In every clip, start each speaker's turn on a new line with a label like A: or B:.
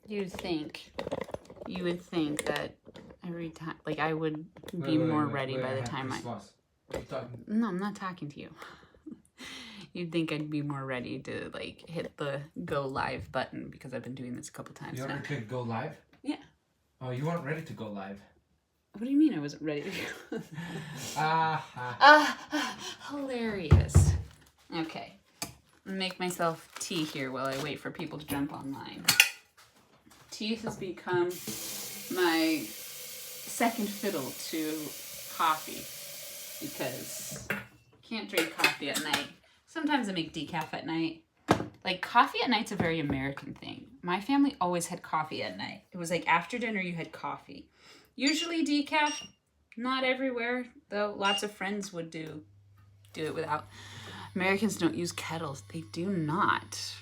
A: you would think that every time, like, I would be more ready by the time No, I'm not talking to you. You'd think I'd be more ready to, like, hit the go live button because I've been doing this a couple times
B: now. You already clicked go live?
A: Yeah.
B: Oh, you weren't ready to go live.
A: What do you mean I wasn't ready to go? Hilarious. Okay. Make myself tea here while I wait for people to jump online. Tea has become my second fiddle to coffee because I can't drink coffee at night. Sometimes I make decaf at night. Like, coffee at night's a very American thing. My family always had coffee at night. It was like after dinner you had coffee. Usually decaf, not everywhere, though lots of friends would do it without. Americans don't use kettles. They do not.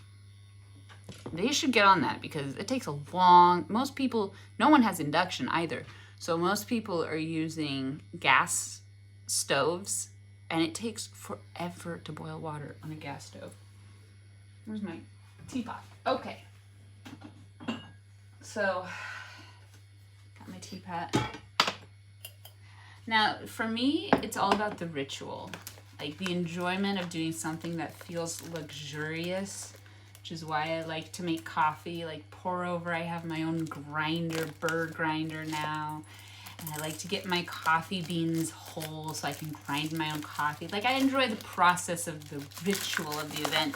A: They should get on that because it takes a long... Most people... No one has induction either. So most people are using gas stoves, and it takes forever to boil water on a gas stove. Where's my teapot? Okay. So, got my teapot. Now, for me, it's all about the ritual. Like, the enjoyment of doing something that feels luxurious, which is why I like to make coffee, like pour over. I have my own grinder, bird grinder now. And I like to get my coffee beans whole so I can grind my own coffee. Like, I enjoy the process of the ritual of the event.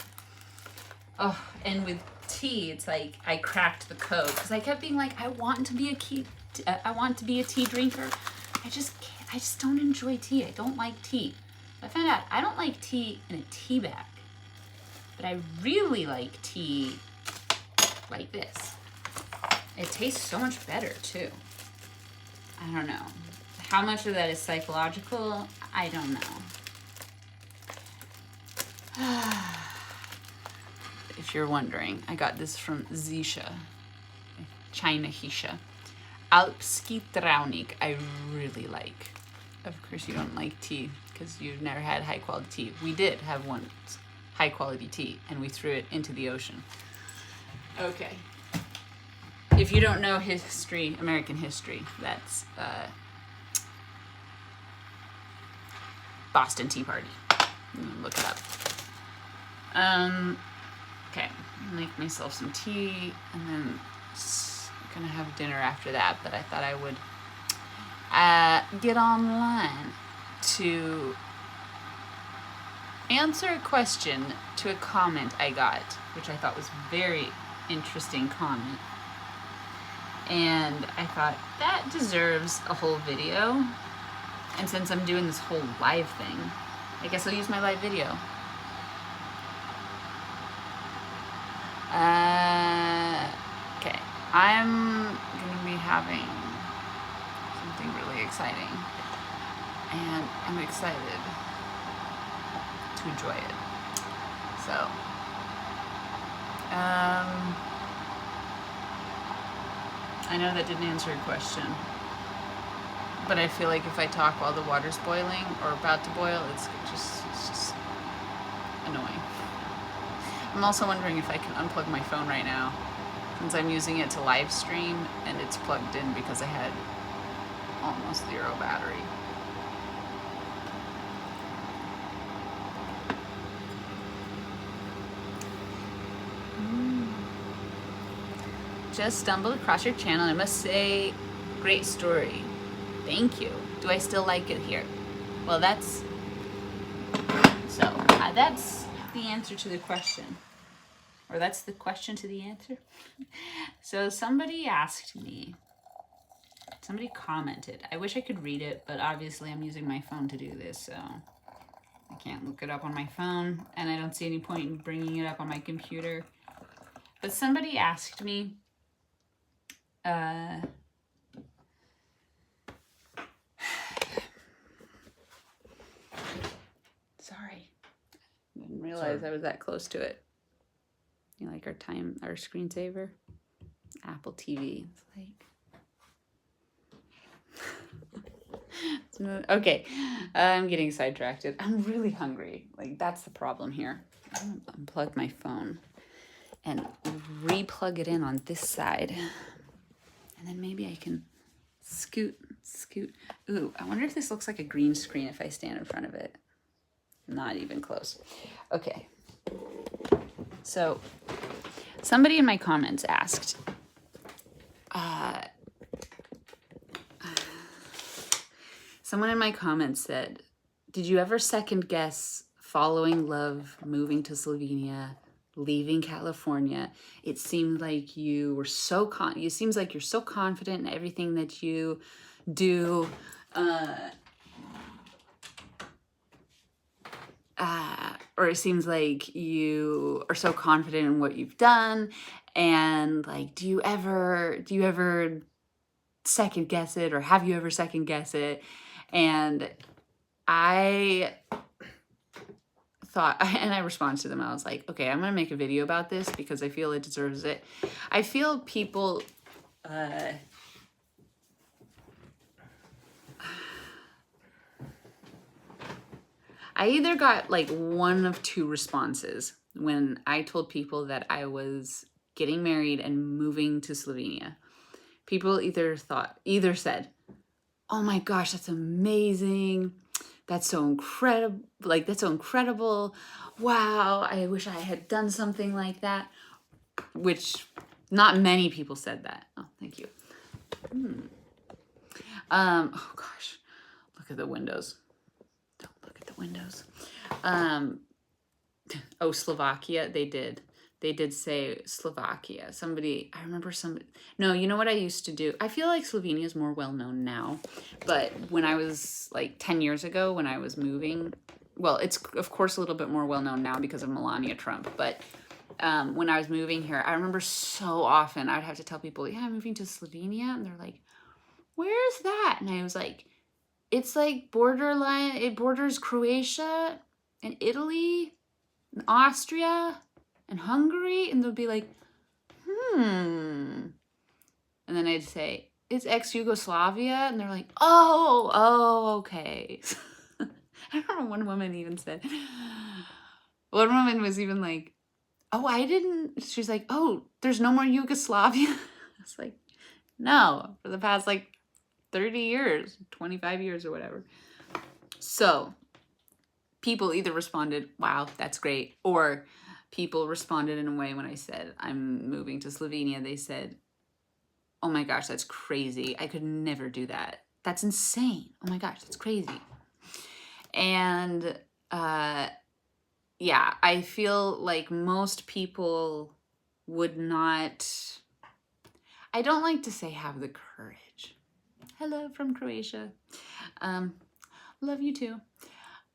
A: Oh, and with tea, it's like I cracked the code because I kept being like, I want to be a tea drinker. I just don't enjoy tea. I don't like tea. I found out I don't like tea in a tea bag, but I really like tea like this. It tastes so much better too. I don't know. How much of that is psychological? I don't know. If you're wondering, I got this from Zisha, China Hisha. Alpski Traunik, I really like. Of course you don't like tea because you've never had high quality tea. We did have once high quality tea and we threw it into the ocean. Okay. If you don't know history, American history, that's Boston Tea Party. Look it up. Okay, make myself some tea and then I'm gonna have dinner after that, but I thought I would get online to answer a question to a comment I got, which I thought was very interesting comment. And I thought that deserves a whole video. And since I'm doing this whole live thing, I guess I'll use my live video. Okay, I'm gonna be having something really exciting, and I'm excited to enjoy it. So, I know that didn't answer your question, but I feel like if I talk while the water's boiling or about to boil, it's just annoying. I'm also wondering if I can unplug my phone right now, since I'm using it to live stream and it's plugged in because I had almost 0 battery. Just stumbled across your channel and I must say, great story. Thank you. Do I still like it here? Well, that's the answer to the question. Or that's the question to the answer. So somebody asked me, somebody commented. I wish I could read it, but obviously I'm using my phone to do this, so I can't look it up on my phone, and I don't see any point in bringing it up on my computer. But somebody asked me, sorry. I didn't realize I was that close to it. You like our screensaver? Apple TV. It's like... Okay, I'm getting sidetracked. I'm really hungry. Like, that's the problem here. I'm gonna unplug my phone. and re-plug it in on this side. And then maybe I can scoot. Ooh, I wonder if this looks like a green screen if I stand in front of it. Not even close. Okay. So somebody in my comments asked, someone in my comments said, did you ever second guess following love, moving to Slovenia, leaving California? It seemed like you were so it seems like you're so confident in everything that you do. Or it seems like you are so confident in what you've done, and like, do you ever second guess it, or have you ever second guessed it? And I thought, and I responded to them, I was like, okay, I'm gonna make a video about this because I feel it deserves it. I feel people I either got like one of two responses when I told people that I was getting married and moving to Slovenia. People either said, oh my gosh, that's amazing. That's so incredible. Like, that's so incredible. Wow, I wish I had done something like that. Which not many people said that. Oh, thank you. Oh gosh, look at the windows. Don't look at the windows. Oh, Slovakia, they did say Slovakia. Somebody, I remember somebody, no, you know what I used to do? I feel like Slovenia is more well-known now, but when I was like 10 years ago, when I was moving, well, it's of course a little bit more well-known now because of Melania Trump, but when I was moving here, I remember so often I'd have to tell people, yeah, I'm moving to Slovenia, and they're like, where's that? And I was like, it's like borderline, it borders Croatia and Italy and Austria and Hungary, and they'll be like, and then I'd say, it's ex-Yugoslavia, and they're like, oh, okay. I remember one woman was even like, oh, she's like, oh, there's no more Yugoslavia? It's like, no, for the past like 30 years, 25 years or whatever. So people either responded, wow, that's great, or people responded in a way when I said I'm moving to Slovenia, they said, oh my gosh, that's crazy. I could never do that. That's insane. Oh my gosh, that's crazy. And yeah, I feel like most people would not, I don't like to say have the courage. Hello from Croatia. Love you too.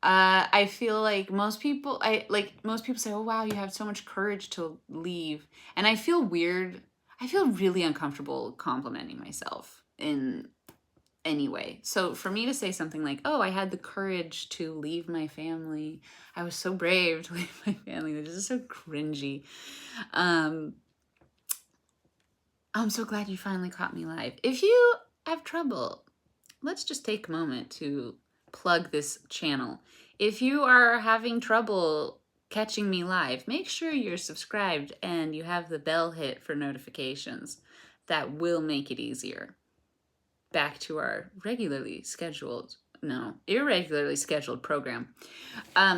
A: I feel like most people say, oh wow, you have so much courage to leave. And I feel weird. I feel really uncomfortable complimenting myself in any way. So for me to say something like, oh, I had the courage to leave my family, I was so brave to leave my family, this is so cringy. I'm so glad you finally caught me live. If you have trouble, let's just take a moment to plug this channel. If you are having trouble catching me live, make sure you're subscribed and you have the bell hit for notifications. That will make it easier. Back to our irregularly scheduled program.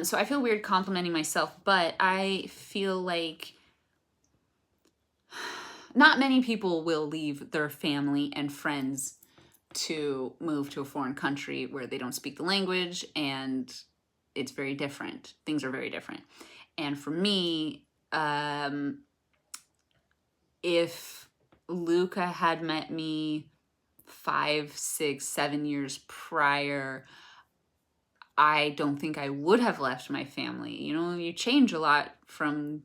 A: So I feel weird complimenting myself, but I feel like not many people will leave their family and friends to move to a foreign country where they don't speak the language, and it's very different. Things are very different. And for me, if Luka had met me 5, 6, 7 years prior, I don't think I would have left my family. You know, you change a lot from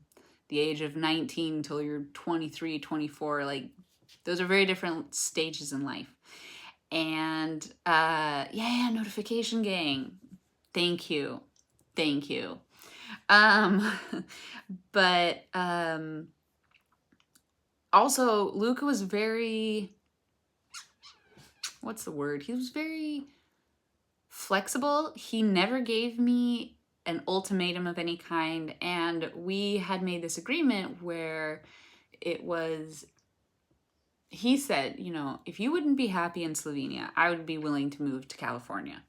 A: the age of 19 till you're 23, 24. Like, those are very different stages in life. And yeah, notification gang. Thank you. But also Luka was very, what's the word? He was very flexible. He never gave me an ultimatum of any kind. And we had made this agreement where it was, he said, you know, if you wouldn't be happy in Slovenia, I would be willing to move to California.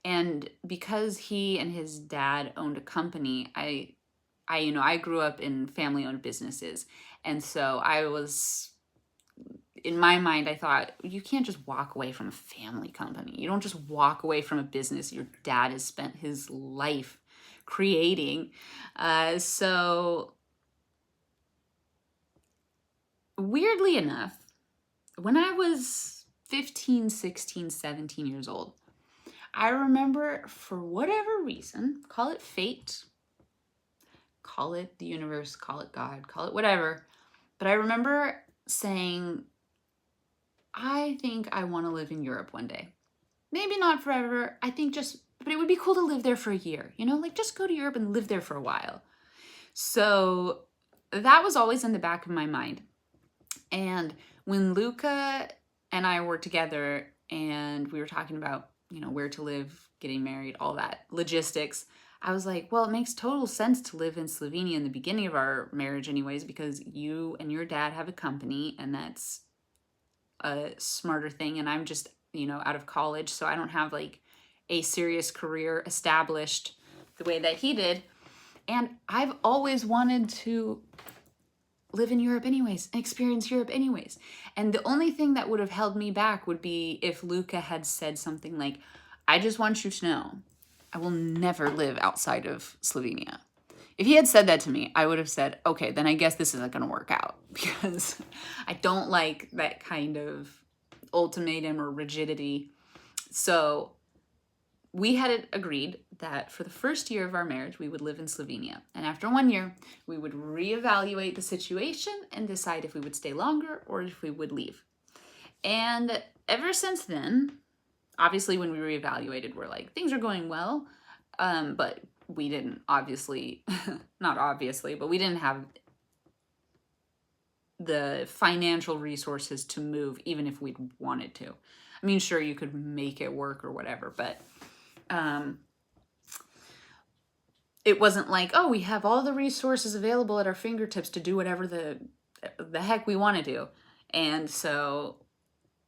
A: And because he and his dad owned a company, I grew up in family-owned businesses. And so I was, in my mind, I thought, you can't just walk away from a family company. You don't just walk away from a business your dad has spent his life creating. So weirdly enough, when I was 15, 16, 17 years old, I remember, for whatever reason, call it fate, call it the universe, call it God, call it whatever, but I remember saying, I think I want to live in Europe one day. Maybe not forever, but it would be cool to live there for a year, you know, like just go to Europe and live there for a while. So that was always in the back of my mind. And when Luka and I were together and we were talking about, you know, where to live, getting married, all that logistics, I was like, well, it makes total sense to live in Slovenia in the beginning of our marriage anyways, because you and your dad have a company and that's a smarter thing. And I'm just, you know, out of college, so I don't have like a serious career established the way that he did. And I've always wanted to live in Europe anyways, experience Europe anyways. And the only thing that would have held me back would be if Luka had said something like, I just want you to know, I will never live outside of Slovenia. If he had said that to me, I would have said, okay, then I guess this isn't going to work out, because I don't like that kind of ultimatum or rigidity. So we had agreed that for the first year of our marriage, we would live in Slovenia. And after 1 year, we would reevaluate the situation and decide if we would stay longer or if we would leave. And ever since then, obviously when we reevaluated, we're like, things are going well. But we didn't obviously, but we didn't have the financial resources to move, even if we'd wanted to. I mean, sure, you could make it work or whatever, but it wasn't like, oh, we have all the resources available at our fingertips to do whatever the heck we want to do. And so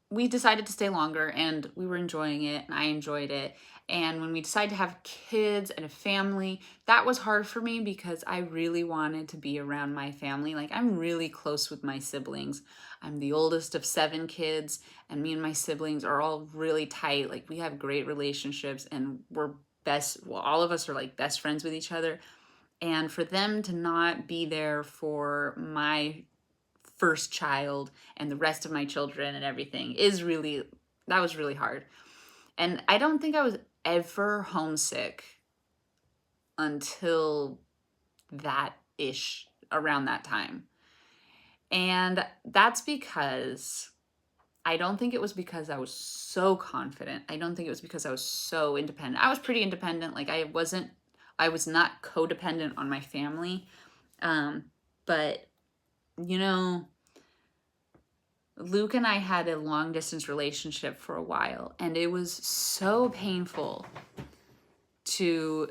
A: we decided to stay longer, and we were enjoying it, and I enjoyed it. And when we decided to have kids and a family, that was hard for me because I really wanted to be around my family. Like, I'm really close with my siblings. I'm the oldest of 7 kids, and me and my siblings are all really tight. Like, we have great relationships, and we're all of us are like best friends with each other. And for them to not be there for my first child and the rest of my children and everything that was really hard. And I don't think I was ever homesick until around that time. And that's because I don't think it was because I was so confident. I don't think it was because I was so independent. I was pretty independent. Like, I was not codependent on my family. But, you know, Luke and I had a long distance relationship for a while, and it was so painful to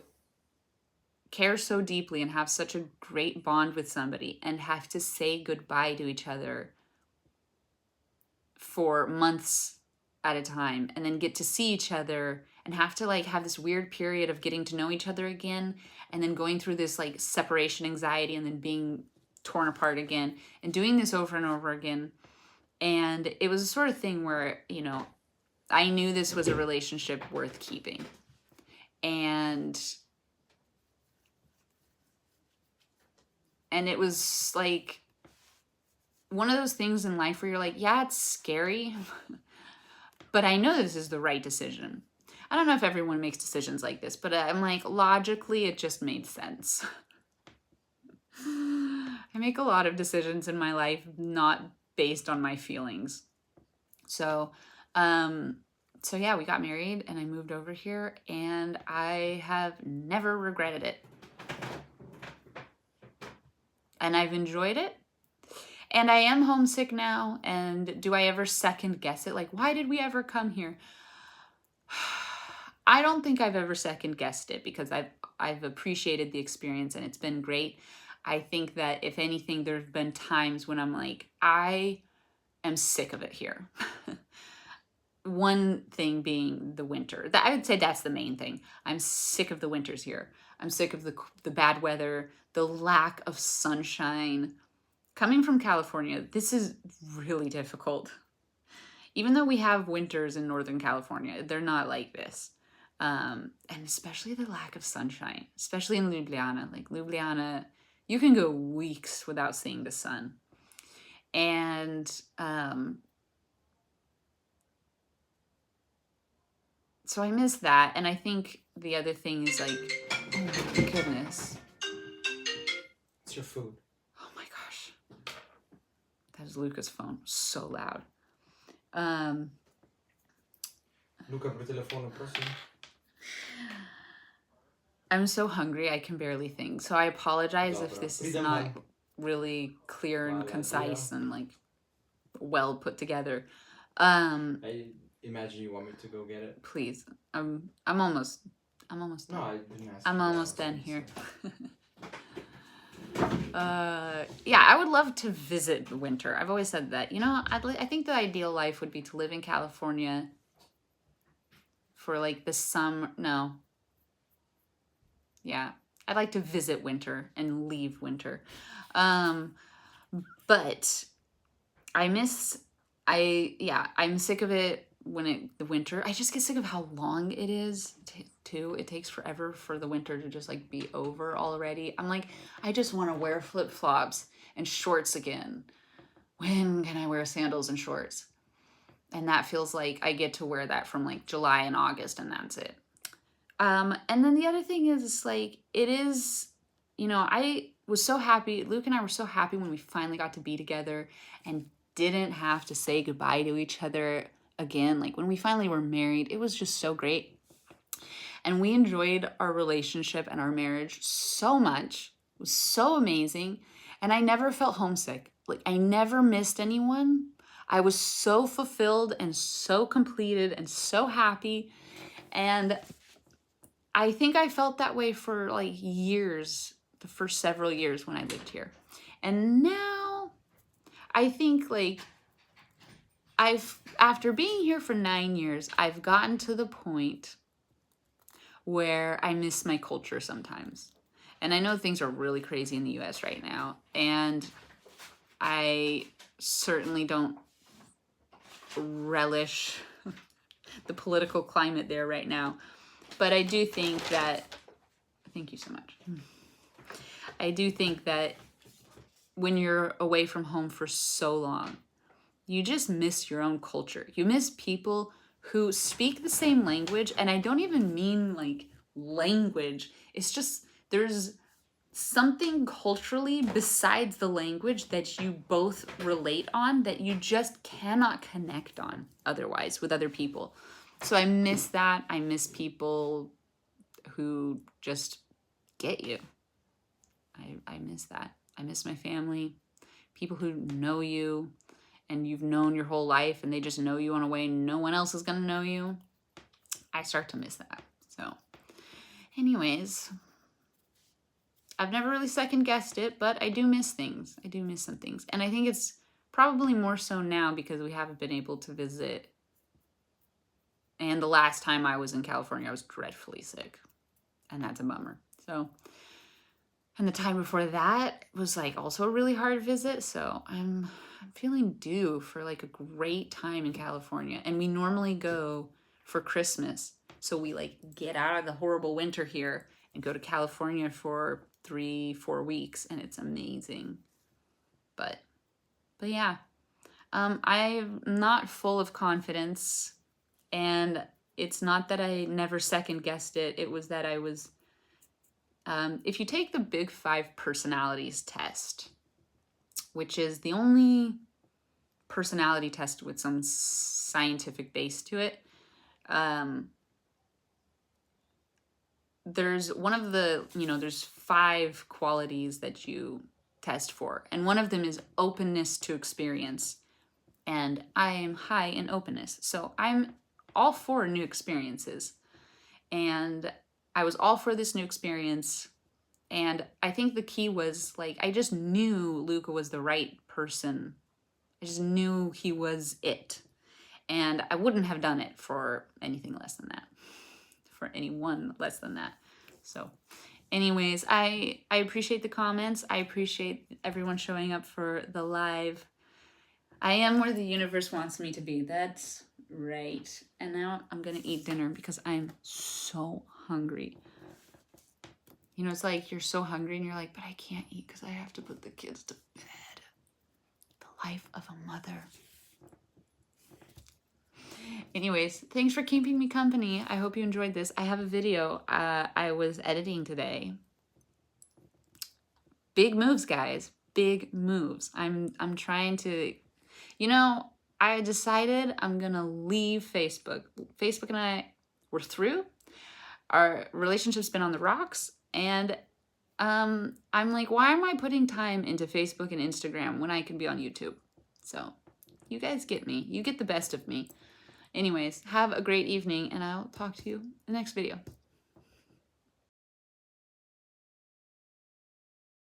A: care so deeply and have such a great bond with somebody and have to say goodbye to each other for months at a time, and then get to see each other and have to like have this weird period of getting to know each other again, and then going through this like separation anxiety and then being torn apart again and doing this over and over again. And it was a sort of thing where, you know, I knew this was a relationship worth keeping. And it was like one of those things in life where you're like, yeah, it's scary, but I know this is the right decision. I don't know if everyone makes decisions like this, but I'm like, logically, it just made sense. I make a lot of decisions in my life not based on my feelings. So yeah, we got married and I moved over here, and I have never regretted it. And I've enjoyed it. And I am homesick now. And do I ever second guess it? Like, why did we ever come here? I don't think I've ever second guessed it, because I've appreciated the experience and it's been great. I think that if anything, there have been times when I'm like, I am sick of it here. One thing being the winter. I would say that's the main thing. I'm sick of the winters here. I'm sick of the bad weather, the lack of sunshine. Coming from California, this is really difficult. Even though we have winters in Northern California, they're not like this. And especially the lack of sunshine, especially in Ljubljana. Like Ljubljana, you can go weeks without seeing the sun. And so I miss that. And I think the other thing is like, oh my goodness.
B: It's your food.
A: Oh my gosh. That is Luka's phone. So loud.
B: Luka, pro telefono, prosim.
A: I'm so hungry, I can barely think. So I apologize if this is not really clear and concise and like well put together.
B: I imagine you want me to go get it.
A: Please. I'm almost done.
B: No, I didn't ask.
A: I'm almost done here. Yeah, I would love to visit winter. I've always said that. You know, I think the ideal life would be to live in California for like the summer. No. Yeah, I'd like to visit winter and leave winter. But I'm sick of it the winter. I just get sick of how long it is too. It takes forever for the winter to just like be over already. I'm like, I just want to wear flip-flops and shorts again. When can I wear sandals and shorts? And that feels like I get to wear that from like July and August and that's it. And then the other thing is like, it is, you know, I was so happy. Luke and I were so happy when we finally got to be together and didn't have to say goodbye to each other again. Like when we finally were married, it was just so great. And we enjoyed our relationship and our marriage so much. It was so amazing. And I never felt homesick. Like I never missed anyone. I was so fulfilled and so completed and so happy. And I think I felt that way for like years, the first several years when I lived here. And now I think like after being here for 9 years, I've gotten to the point where I miss my culture sometimes. And I know things are really crazy in the US right now. And I certainly don't relish the political climate there right now. But I do think that, thank you so much. I do think that when you're away from home for so long, you just miss your own culture. You miss people who speak the same language. And I don't even mean like language. It's just, there's something culturally besides the language that you both relate on that you just cannot connect on otherwise with other people. So I miss that. I miss people who just get you. I miss that. I miss my family, people who know you and you've known your whole life and they just know you in a way no one else is going to know you. I start to miss that. So anyways, I've never really second guessed it, but I do miss things. I do miss some things. And I think it's probably more so now because we haven't been able to visit. And the last time I was in California, I was dreadfully sick. And that's a bummer. So, and the time before that was like also a really hard visit. So I'm feeling due for like a great time in California. And we normally go for Christmas. So we like get out of the horrible winter here and go to California for 3-4 weeks. And it's amazing. But yeah, I'm not full of confidence. And it's not that I never second guessed it. It was that I was, if you take the Big 5 personalities test, which is the only personality test with some scientific base to it, there's one of the, there's 5 qualities that you test for. And one of them is openness to experience. And I am high in openness. So I'm all for new experiences. And I was all for this new experience. And I think the key was, like, I just knew Luka was the right person. I just knew he was it. And I wouldn't have done it for anything less than that. For anyone less than that. So anyways, I appreciate the comments. I appreciate everyone showing up for the live. I am where the universe wants me to be. That's right. And now I'm going to eat dinner because I'm so hungry. You know, it's like you're so hungry and you're like, but I can't eat because I have to put the kids to bed. The life of a mother. Anyways, thanks for keeping me company. I hope you enjoyed this. I have a video I was editing today. Big moves, guys. Big moves. I'm trying to, you know, I decided I'm gonna leave Facebook. Facebook and I were through. Our relationship's been on the rocks. And I'm like, why am I putting time into Facebook and Instagram when I can be on YouTube? So you guys get me. You get the best of me. Anyways, have a great evening, and I'll talk to you in the next video.